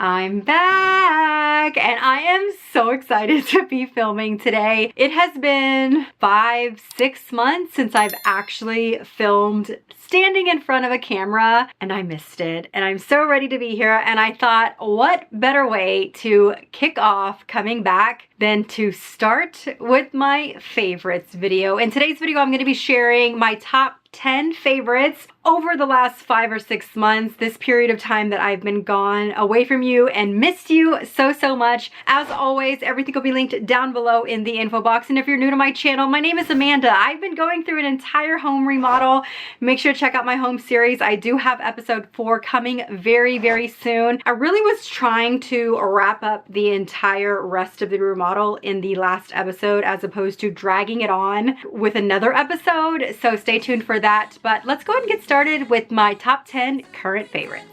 I'm back and I am so excited to be filming today. It has been 5-6 months since I've actually filmed standing in front of a camera and I missed it and I'm so ready to be here, and I thought what better way to kick off coming back than to start with my favorites video. In today's video I'm going to be sharing my top 10 favorites over the last 5 or 6 months, this period of time that I've been gone away from you and missed you so much. As always, everything will be linked down below in the info box. And if you're new to my channel, my name is Amanda. I've been going through an entire home remodel. Make sure to check out my home series. I do have episode 4 coming very soon. I really was trying to wrap up the entire rest of the remodel in the last episode as opposed to dragging it on with another episode. So stay tuned for that. But let's go ahead and get started with my top 10 current favorites.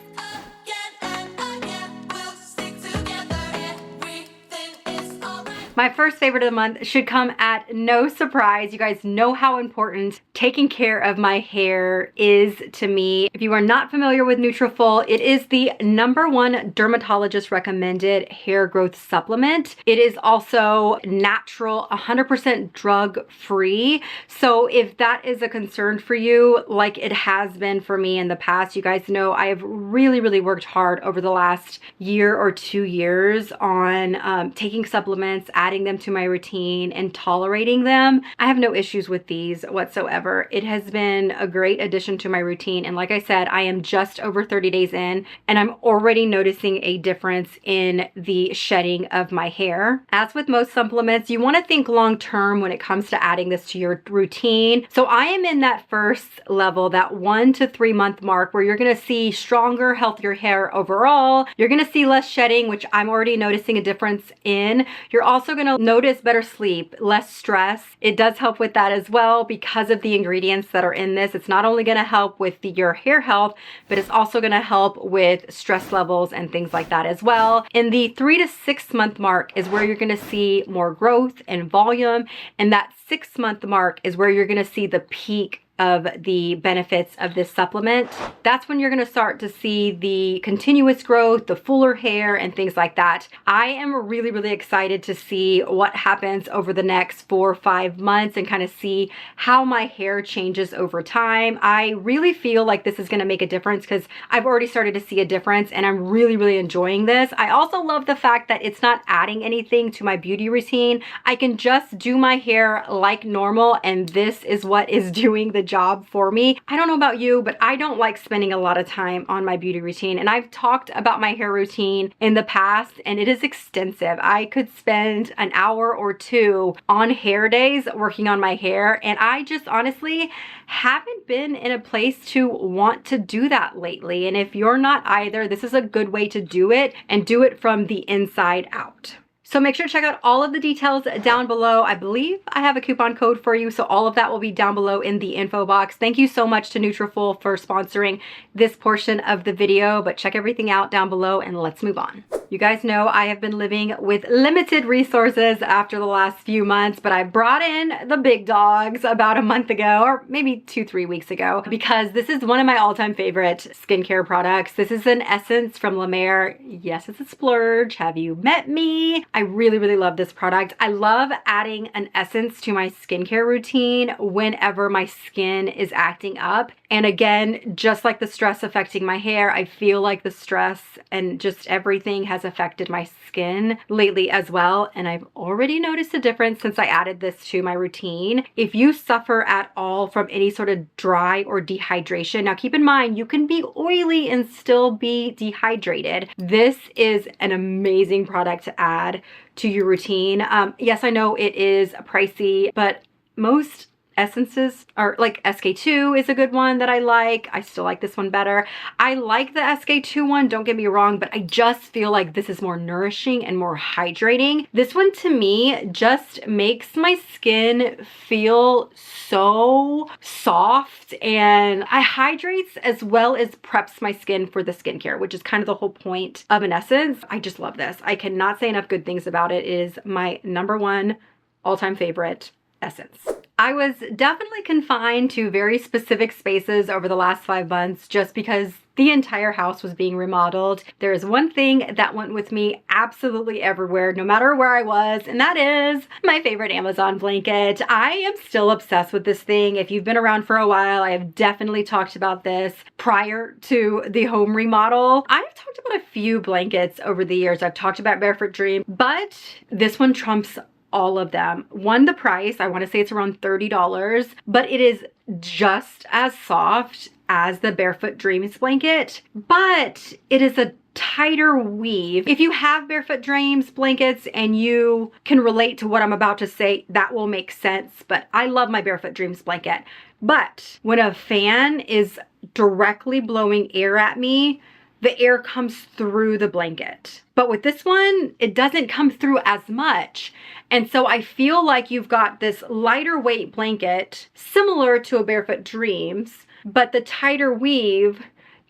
My first favorite of the month should come at no surprise. You guys know how important taking care of my hair is to me. If you are not familiar with Nutrafol, it is the #1 dermatologist recommended hair growth supplement. It is also natural, 100% drug free. So if that is a concern for you, like it has been for me in the past, you guys know I have really worked hard over the last year or 2 years on taking supplements, adding them to my routine and tolerating them. I have no issues with these whatsoever. It has been a great addition to my routine. And like I said, I am just over 30 days in and I'm already noticing a difference in the shedding of my hair. As with most supplements, you want to think long term when it comes to adding this to your routine. So I am in that first level, that 1 to 3 month mark, where you're going to see stronger, healthier hair overall. You're going to see less shedding, which I'm already noticing a difference in. You're also going to notice better sleep, less stress. It does help with that as well because of the ingredients that are in this. It's not only going to help with your hair health, but it's also going to help with stress levels and things like that as well. In the 3 to 6 month mark is where you're going to see more growth and volume, and that 6 month mark is where you're going to see the peak of the benefits of this supplement. That's when you're going to start to see the continuous growth, the fuller hair, and things like that. I am really excited to see what happens over the next 4 or 5 months and kind of see how my hair changes over time. I really feel like this is going to make a difference because I've already started to see a difference and I'm really enjoying this. I also love the fact that it's not adding anything to my beauty routine. I can just do my hair like normal and this is what is doing the job for me. I don't know about you, but I don't like spending a lot of time on my beauty routine. And I've talked about my hair routine in the past and it is extensive. I could spend an hour or 2 on hair days working on my hair. And I just honestly haven't been in a place to want to do that lately. And if you're not either, this is a good way to do it and do it from the inside out. So make sure to check out all of the details down below. I believe I have a coupon code for you, so all of that will be down below in the info box. Thank you so much to Nutrafol for sponsoring this portion of the video, but check everything out down below and let's move on. You guys know I have been living with limited resources after the last few months, but I brought in the big dogs about a month ago, or maybe 2-3 weeks ago, because this is one of my all-time favorite skincare products. This is an essence from La Mer. Yes, it's a splurge. Have you met me? I really love this product. I love adding an essence to my skincare routine whenever my skin is acting up. And again, just like the stress affecting my hair, I feel like the stress and just everything has affected my skin lately as well. And I've already noticed a difference since I added this to my routine. If you suffer at all from any sort of dry or dehydration, now keep in mind, you can be oily and still be dehydrated. This is an amazing product to add to your routine. Yes, I know it is pricey, but most essences are like SK2 is a good one that I like. I still like this one better. I like the SK2 one, don't get me wrong, but I just feel like this is more nourishing and more hydrating. This one to me just makes my skin feel so soft and it hydrates as well as preps my skin for the skincare, which is kind of the whole point of an essence. I just love this. I cannot say enough good things about it. It is my #1 all-time favorite essence. I was definitely confined to very specific spaces over the last 5 months just because the entire house was being remodeled. There is one thing that went with me absolutely everywhere, no matter where I was, and that is my favorite Amazon blanket. I am still obsessed with this thing. If you've been around for a while, I have definitely talked about this prior to the home remodel. I've talked about a few blankets over the years. I've talked about Barefoot Dream, but this one trumps all of them. One, the price, I want to say it's around $30, but it is just as soft as the Barefoot Dreams blanket, but it is a tighter weave. If you have Barefoot Dreams blankets and you can relate to what I'm about to say, that will make sense, but I love my Barefoot Dreams blanket. But when a fan is directly blowing air at me, the air comes through the blanket. But with this one, it doesn't come through as much. And so I feel like you've got this lighter weight blanket, similar to a Barefoot Dreams, but the tighter weave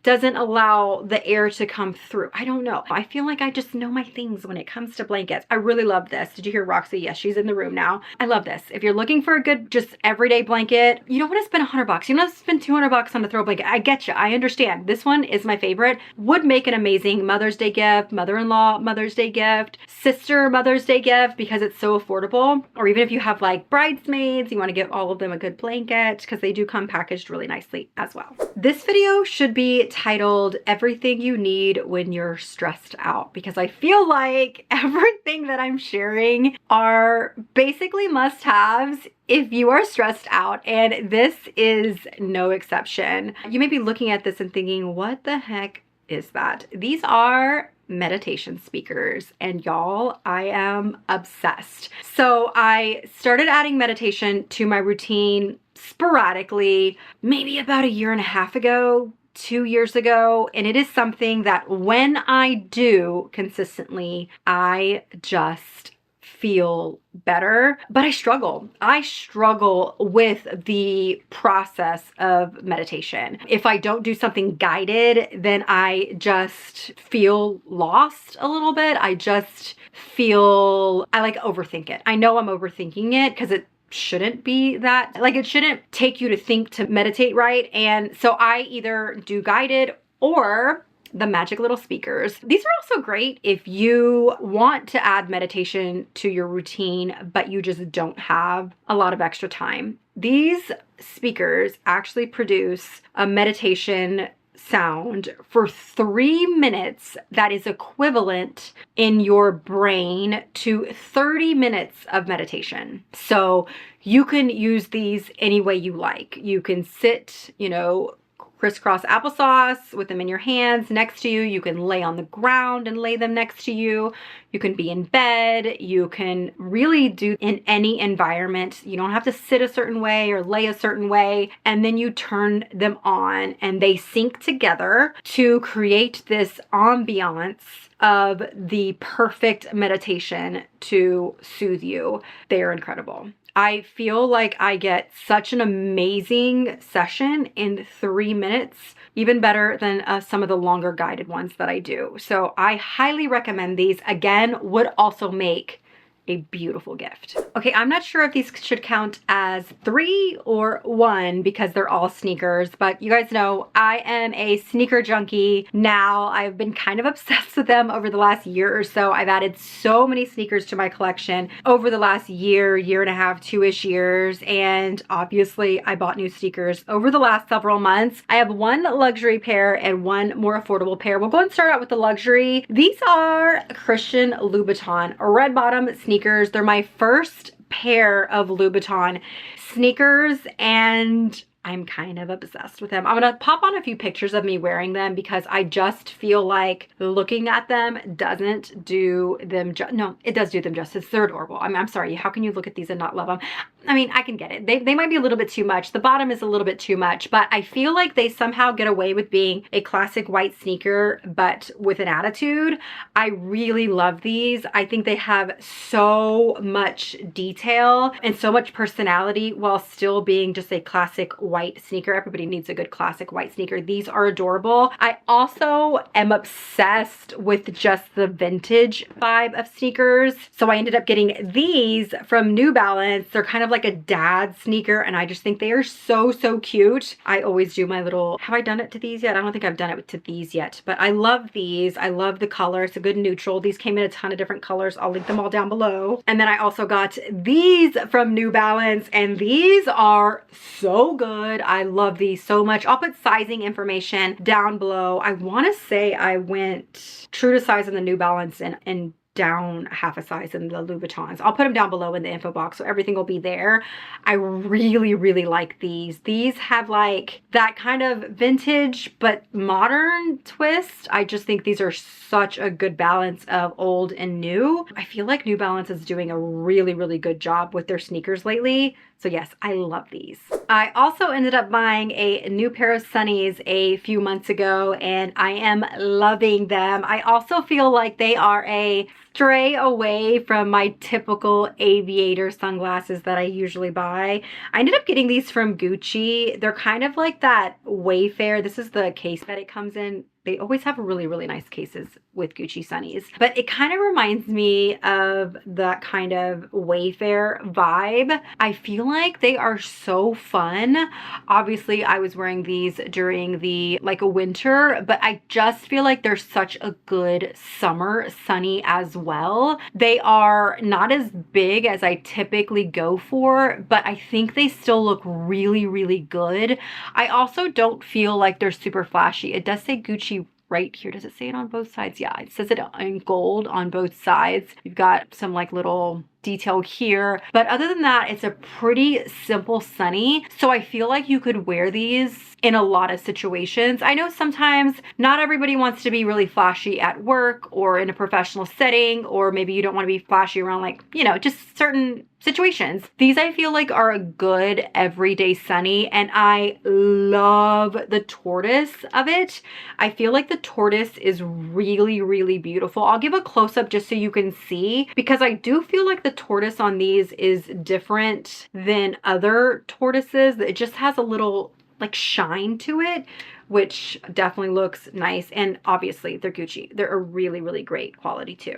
doesn't allow the air to come through. I don't know. I feel like I just know my things when it comes to blankets. I really love this. Did you hear Roxy? Yes, she's in the room now. I love this. If you're looking for a good, just everyday blanket, you don't want to spend $100. You don't want to spend $200 on a throw blanket. I get you. I understand. This one is my favorite. Would make an amazing Mother's Day gift, mother-in-law Mother's Day gift, sister Mother's Day gift, because it's so affordable. Or even if you have like bridesmaids, you want to give all of them a good blanket, because they do come packaged really nicely as well. This video should be titled Everything You Need When You're Stressed Out, because I feel like everything that I'm sharing are basically must-haves if you are stressed out, and this is no exception. You may be looking at this and thinking, what the heck is that? These are meditation speakers, and y'all, I am obsessed. So I started adding meditation to my routine sporadically, maybe about a year and a half ago, 2 years ago, and it is something that when I do consistently, I just feel better, but I struggle. I struggle with the process of meditation. If I don't do something guided, then I just feel lost a little bit. I just feel, I like overthink it. I know I'm overthinking it because it shouldn't be that, like, it shouldn't take you to think to meditate, right? And so I either do guided or the magic little speakers. These are also great if you want to add meditation to your routine, but you just don't have a lot of extra time. These speakers actually produce a meditation sound for 3 minutes that is equivalent in your brain to 30 minutes of meditation. So you can use these any way you like. You can sit, you know, crisscross applesauce with them in your hands next to you. You can lay on the ground and lay them next to you. You can be in bed. You can really do in any environment. You don't have to sit a certain way or lay a certain way. And then you turn them on and they sync together to create this ambiance of the perfect meditation to soothe you. They are incredible. I feel like I get such an amazing session in 3 minutes, even better than some of the longer guided ones that I do. So I highly recommend these. Again, would also make a beautiful gift. Okay, I'm not sure if these should count as 3 or 1 because they're all sneakers, but you guys know I am a sneaker junkie now. I've been kind of obsessed with them over the last year or so. I've added so many sneakers to my collection over the last year, year and a half, 2-ish years, and obviously I bought new sneakers over the last several months. I have 1 luxury pair and 1 more affordable pair. We'll go and start out with the luxury. These are Christian Louboutin red bottom sneakers. They're my first pair of Louboutin sneakers, and I'm kind of obsessed with them. I'm gonna pop on a few pictures of me wearing them because I just feel like looking at them doesn't do them justice. No, it does do them justice. They're adorable. I'm sorry, how can you look at these and not love them? I mean, I can get it. They might be a little bit too much. The bottom is a little bit too much, but I feel like they somehow get away with being a classic white sneaker, but with an attitude. I really love these. I think they have so much detail and so much personality while still being just a classic white sneaker. Everybody needs a good classic white sneaker. These are adorable. I also am obsessed with just the vintage vibe of sneakers. So I ended up getting these from New Balance. They're kind of like a dad sneaker, and I just think they are so, so cute. I always do my little, have I done it to these yet? I don't think I've done it to these yet, but I love these. I love the color. It's a good neutral. These came in a ton of different colors. I'll link them all down below. And then I also got these from New Balance, and these are so good. I love these so much. I'll put sizing information down below. I want to say I went true to size in the New Balance and down half a size in the Louboutins. I'll put them down below in the info box, so everything will be there. I really, really like these. These have like that kind of vintage but modern twist. I just think these are such a good balance of old and new. I feel like New Balance is doing a really, really good job with their sneakers lately. So yes, I love these. I also ended up buying a new pair of sunnies a few months ago, and I am loving them. I also feel like they are a stray away from my typical aviator sunglasses that I usually buy. I ended up getting these from Gucci. They're kind of like that Wayfair. This is the case that it comes in. They always have really, really nice cases with Gucci sunnies, but it kind of reminds me of that kind of Wayfair vibe. I feel like they are so fun. Obviously, I was wearing these during the like a winter, but I just feel like they're such a good summer sunny as well. They are not as big as I typically go for, but I think they still look really, really good. I also don't feel like they're super flashy. It does say Gucci right here. Does it say it on both sides? Yeah, it says it in gold on both sides. You've got some like little detail here, but other than that, it's a pretty simple sunny. So I feel like you could wear these in a lot of situations. I know sometimes not everybody wants to be really flashy at work or in a professional setting, or maybe you don't want to be flashy around like, you know, just certain situations. These I feel like are a good everyday sunny, and I love the tortoise of it. I feel like the tortoise is really, really beautiful. I'll give a close-up just so you can see, because I do feel like the tortoise on these is different than other tortoises. It just has a little like shine to it, which definitely looks nice. And obviously they're Gucci. They're a really, really great quality too.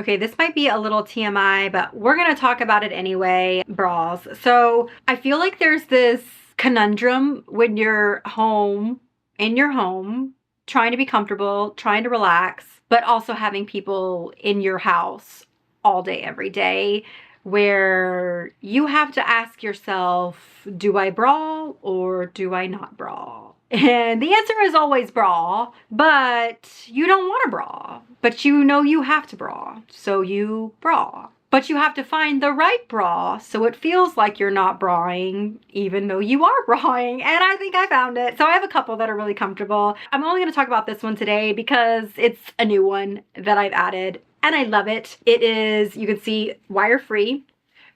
Okay, this might be a little TMI, but we're gonna talk about it anyway. Bras. So I feel like there's this conundrum when you're home, in your home, trying to be comfortable, trying to relax, but also having people in your house all day, every day, where you have to ask yourself, do I bra or do I not bra? And the answer is always bra, but you don't want to bra, but you know you have to bra, so you bra. But you have to find the right bra so it feels like you're not brawing even though you are brawing, and I think I found it. So I have a couple that are really comfortable. I'm only going to talk about this one today because it's a new one that I've added and I love it. It is, you can see, wire-free.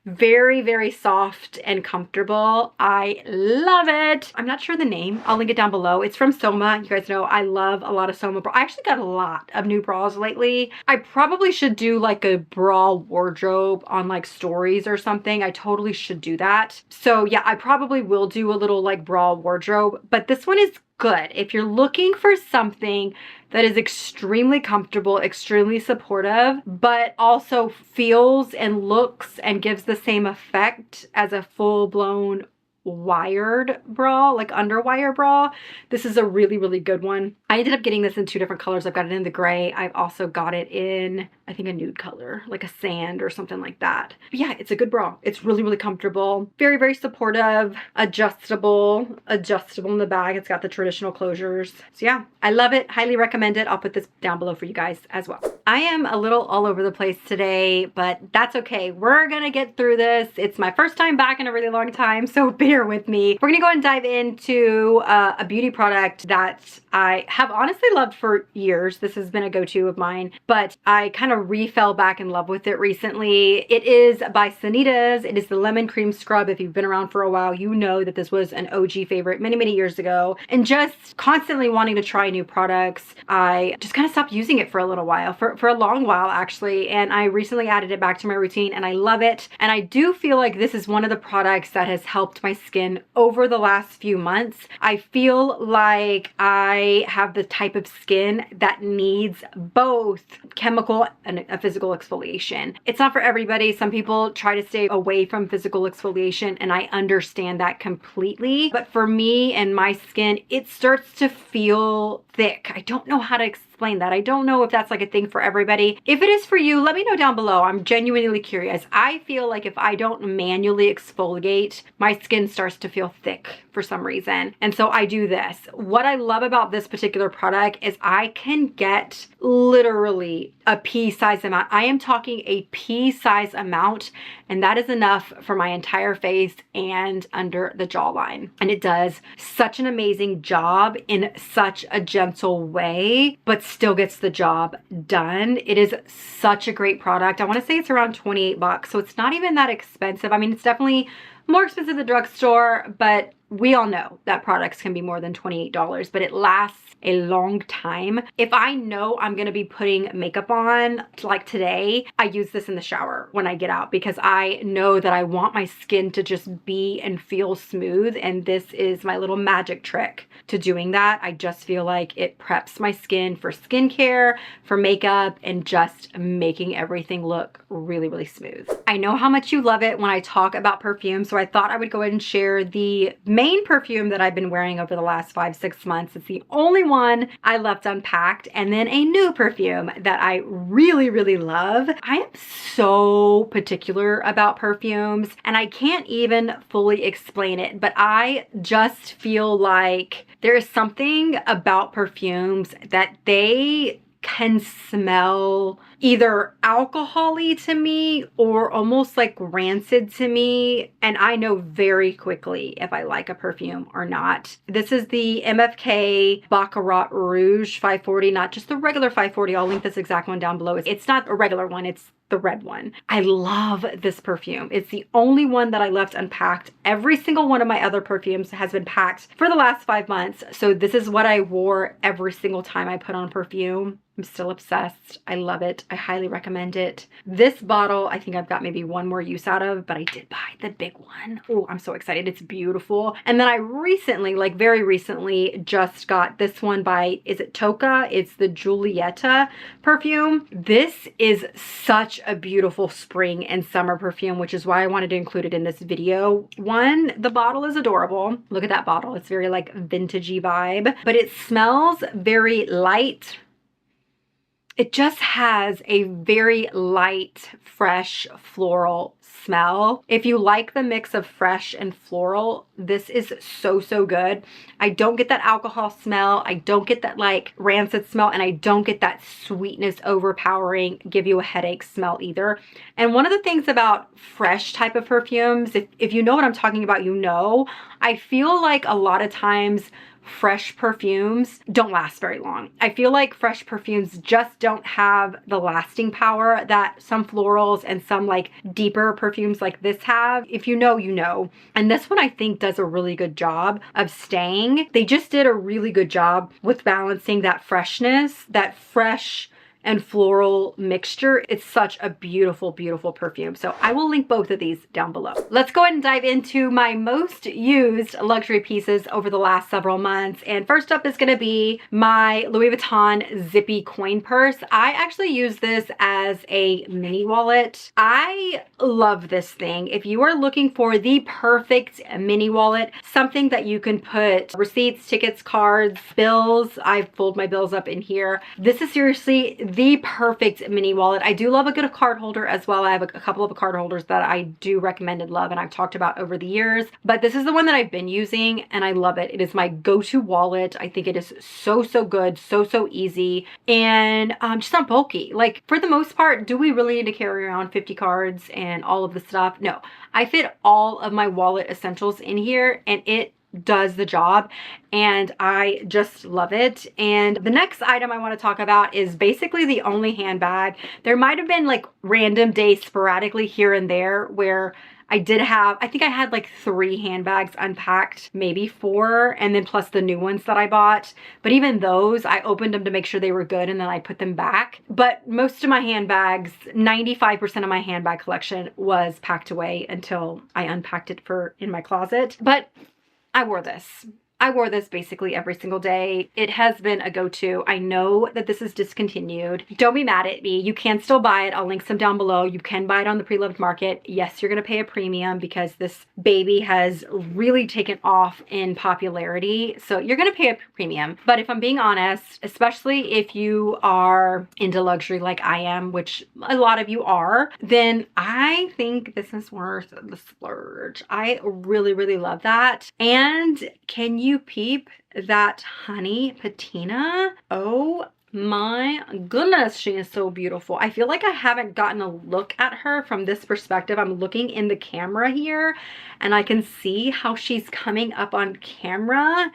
Very, very soft and comfortable. I love it. I'm not sure the name. I'll link it down below. It's from Soma. You guys know I love a lot of Soma bras. I actually got a lot of new bras lately. I probably should do like a bra wardrobe on like stories or something. I totally should do that. So yeah, I probably will do a little like bra wardrobe, but this one is good. If you're looking for something that is extremely comfortable, extremely supportive, but also feels and looks and gives the same effect as a full-blown wired bra, like underwire bra, this is a really, really good one. I ended up getting this in two different colors. I've got it in the gray. I've also got it in, I think, a nude color, like a sand or something like that. But yeah, it's a good bra. It's really, really comfortable. Very, very supportive, adjustable in the bag. It's got the traditional closures. So yeah, I love it. Highly recommend it. I'll put this down below for you guys as well. I am a little all over the place today, but that's okay. We're gonna get through this. It's my first time back in a really long time, so bear with me. We're gonna go and dive into a beauty product that I have honestly loved for years. This has been a go-to of mine, but I kind of fell back in love with it recently. It is by Sanitas. It is the lemon cream scrub. If you've been around for a while, you know that this was an OG favorite many, many years ago. And just constantly wanting to try new products, I just kind of stopped using it for a little while, for a long while actually. And I recently added it back to my routine and I love it. And I do feel like this is one of the products that has helped my skin over the last few months. I feel like I have the type of skin that needs both chemical and a physical exfoliation. It's not for everybody. Some people try to stay away from physical exfoliation, and I understand that completely. But for me and my skin, it starts to feel thick. I don't know how to explain that. I don't know if that's like a thing for everybody. If it is for you, let me know down below. I'm genuinely curious. I feel like if I don't manually exfoliate, my skin starts to feel thick for some reason. And so I do this. What I love about this particular product is I can get literally a pea-size amount. I am talking a pea-size amount, and that is enough for my entire face and under the jawline. And it does such an amazing job in such a gentle way, but still gets the job done. It is such a great product. I want to say it's around 28 bucks, so it's not even that expensive. I mean, it's definitely more expensive at the drugstore, but we all know that products can be more than $28, but it lasts a long time. If I know I'm gonna be putting makeup on, like today, I use this in the shower when I get out because I know that I want my skin to just be and feel smooth, and this is my little magic trick to doing that. I just feel like it preps my skin for skincare, for makeup, and just making everything look really, really smooth. I know how much you love it when I talk about perfume, so I thought I would go ahead and share the main perfume that I've been wearing over the last 5-6 months. It's the only one I left unpacked, and then a new perfume that I really, really love. I am so particular about perfumes, and I can't even fully explain it, but I just feel like there is something about perfumes that they can smell either alcohol-y to me or almost like rancid to me, and I know very quickly if I like a perfume or not. This is the MFK Baccarat Rouge 540, not just the regular 540. I'll link this exact one down below. It's not a regular one, it's the red one. I love this perfume. It's the only one that I left unpacked. Every single one of my other perfumes has been packed for the last 5 months. So this is what I wore every single time I put on perfume. I'm still obsessed. I love it. I highly recommend it. This bottle, I think I've got maybe one more use out of, but I did buy the big one. Oh, I'm so excited. It's beautiful. And then I recently, like very recently, just got this one by, is it Toka? It's the Giulietta perfume. This is such a beautiful spring and summer perfume, which is why I wanted to include it in this video. One, the bottle is adorable. Look at that bottle. It's very like vintagey vibe, but it smells very light. It just has a very light, fresh, floral smell. If you like the mix of fresh and floral, this is so, so good. I don't get that alcohol smell. I don't get that like rancid smell, and I don't get that sweetness overpowering, give you a headache smell either. And one of the things about fresh type of perfumes, if you know what I'm talking about, you know, I feel like a lot of times fresh perfumes don't last very long. I feel like fresh perfumes just don't have the lasting power that some florals and some like deeper perfumes like this have. If you know, you know. And this one I think does a really good job of staying. They just did a really good job with balancing that freshness, that fresh and floral mixture. It's such a beautiful, beautiful perfume. So I will link both of these down below. Let's go ahead and dive into my most used luxury pieces over the last several months. And first up is gonna be my Louis Vuitton zippy coin purse. I actually use this as a mini wallet. I love this thing. If you are looking for the perfect mini wallet, something that you can put receipts, tickets, cards, bills, I fold my bills up in here. This is seriously the perfect mini wallet. I do love a good card holder as well. I have a couple of card holders that I do recommend and love, and I've talked about over the years, but this is the one that I've been using and I love it. It is my go-to wallet. I think it is so, so good, so, so easy, and just not bulky. Like for the most part, do we really need to carry around 50 cards and all of the stuff? No, I fit all of my wallet essentials in here and it does the job, and I just love it. And the next item I want to talk about is basically the only handbag. There might have been like random days sporadically here and there where I think I had like 3 handbags unpacked, maybe 4, and then plus the new ones that I bought. But even those, I opened them to make sure they were good and then I put them back. But most of my handbags, 95% of my handbag collection was packed away until I unpacked it in my closet. But I wore this. I wore this basically every single day. It has been a go-to. I know that this is discontinued. Don't be mad at me. You can still buy it. I'll link some down below. You can buy it on the pre-loved market. Yes, you're gonna pay a premium because this baby has really taken off in popularity. So you're gonna pay a premium. But if I'm being honest, especially if you are into luxury like I am, which a lot of you are, then I think this is worth the splurge. I really, really love that. And can you peep that honey patina? Oh my goodness, she is so beautiful. I feel like I haven't gotten a look at her from this perspective. I'm looking in the camera here and I can see how she's coming up on camera.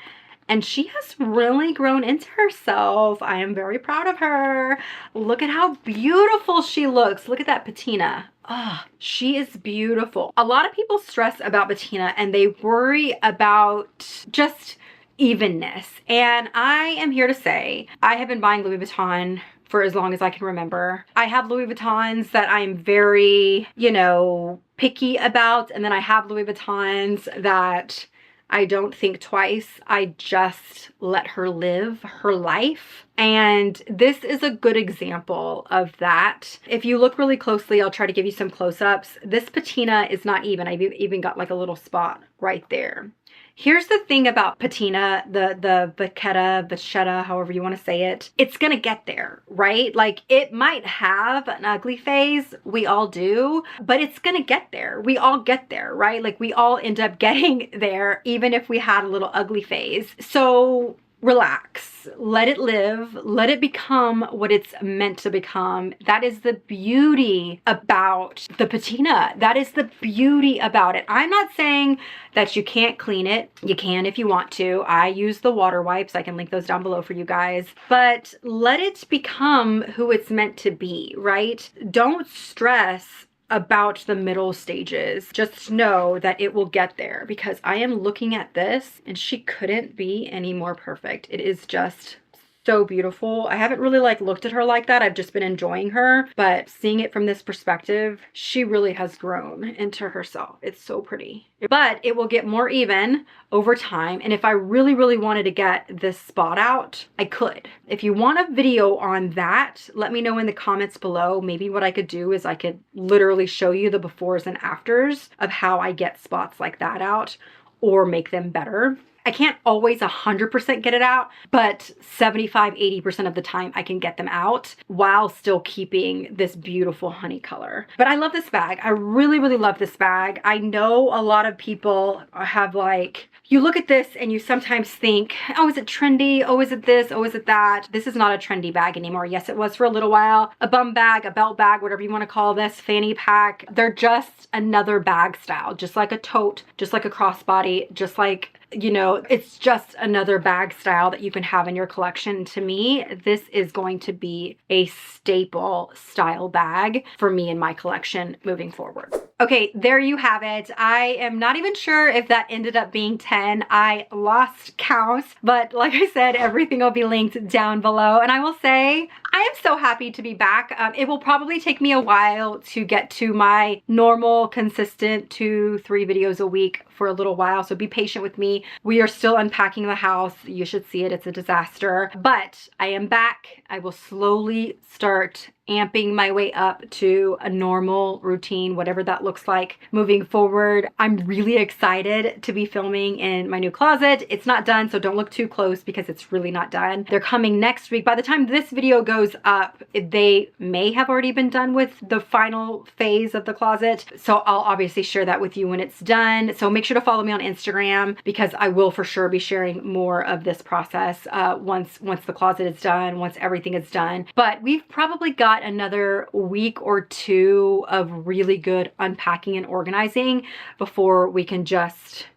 And she has really grown into herself. I am very proud of her. Look at how beautiful she looks. Look at that patina. Oh, she is beautiful. A lot of people stress about patina and they worry about just evenness. And I am here to say, I have been buying Louis Vuitton for as long as I can remember. I have Louis Vuittons that I'm very, you know, picky about. And then I have Louis Vuittons that I don't think twice. I just let her live her life. And this is a good example of that. If you look really closely, I'll try to give you some close-ups. This patina is not even. I've even got like a little spot right there. Here's the thing about patina, the vachetta, however you want to say it. It's gonna get there, right? Like it might have an ugly phase, we all do, but it's gonna get there. We all get there, right? Like we all end up getting there, even if we had a little ugly phase. So relax, let it live, let it become what it's meant to become. That is the beauty about the patina. That is the beauty about it. I'm not saying that you can't clean it. You can if you want to. I use the water wipes. I can link those down below for you guys. But let it become who it's meant to be, right? Don't stress about the middle stages. Just know that it will get there because I am looking at this and she couldn't be any more perfect. It is just so beautiful. I haven't really like looked at her like that. I've just been enjoying her, but seeing it from this perspective, she really has grown into herself. It's so pretty. But it will get more even over time. And if I really, really wanted to get this spot out, I could. If you want a video on that, let me know in the comments below. Maybe what I could do is I could literally show you the befores and afters of how I get spots like that out or make them better. I can't always 100% get it out, but 75–80% of the time I can get them out while still keeping this beautiful honey color. But I love this bag. I really, really love this bag. I know a lot of people have like, you look at this and you sometimes think, oh, is it trendy? Oh, is it this? Oh, is it that? This is not a trendy bag anymore. Yes, it was for a little while. A bum bag, a belt bag, whatever you want to call this, fanny pack. They're just another bag style, just like a tote, just like a crossbody, just like, you know, it's just another bag style that you can have in your collection. To me, this is going to be a staple style bag for me in my collection moving forward. Okay, there you have it. I am not even sure if that ended up being 10. I lost count, but like I said, everything will be linked down below. And I will say, I am so happy to be back. It will probably take me a while to get to my normal, consistent 2-3 videos a week for a little while. So be patient with me. We are still unpacking the house. You should see it. It's a disaster. But I am back. I will slowly start amping my way up to a normal routine, whatever that looks like moving forward. I'm really excited to be filming in my new closet. It's not done, so don't look too close because it's really not done. They're coming next week. By the time this video goes up, they may have already been done with the final phase of the closet. So I'll obviously share that with you when it's done. So make sure to follow me on Instagram because I will for sure be sharing more of this process once the closet is done, once everything is done. But we've probably got another week or 2 of really good unpacking and organizing before we can just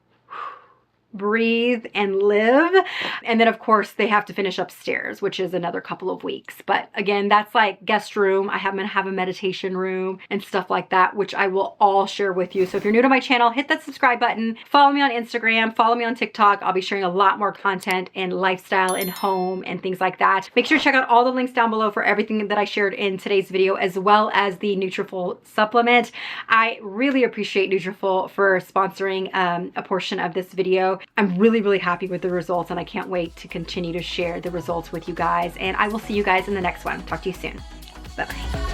breathe, and live. And then of course they have to finish upstairs, which is another couple of weeks. But again, that's like guest room. I'm gonna have a meditation room and stuff like that, which I will all share with you. So if you're new to my channel, hit that subscribe button, follow me on Instagram, follow me on TikTok. I'll be sharing a lot more content in lifestyle and home and things like that. Make sure to check out all the links down below for everything that I shared in today's video, as well as the Nutrafol supplement. I really appreciate Nutrafol for sponsoring a portion of this video. I'm really, really happy with the results, and I can't wait to continue to share the results with you guys. And I will see you guys in the next one. Talk to you soon. Bye-bye.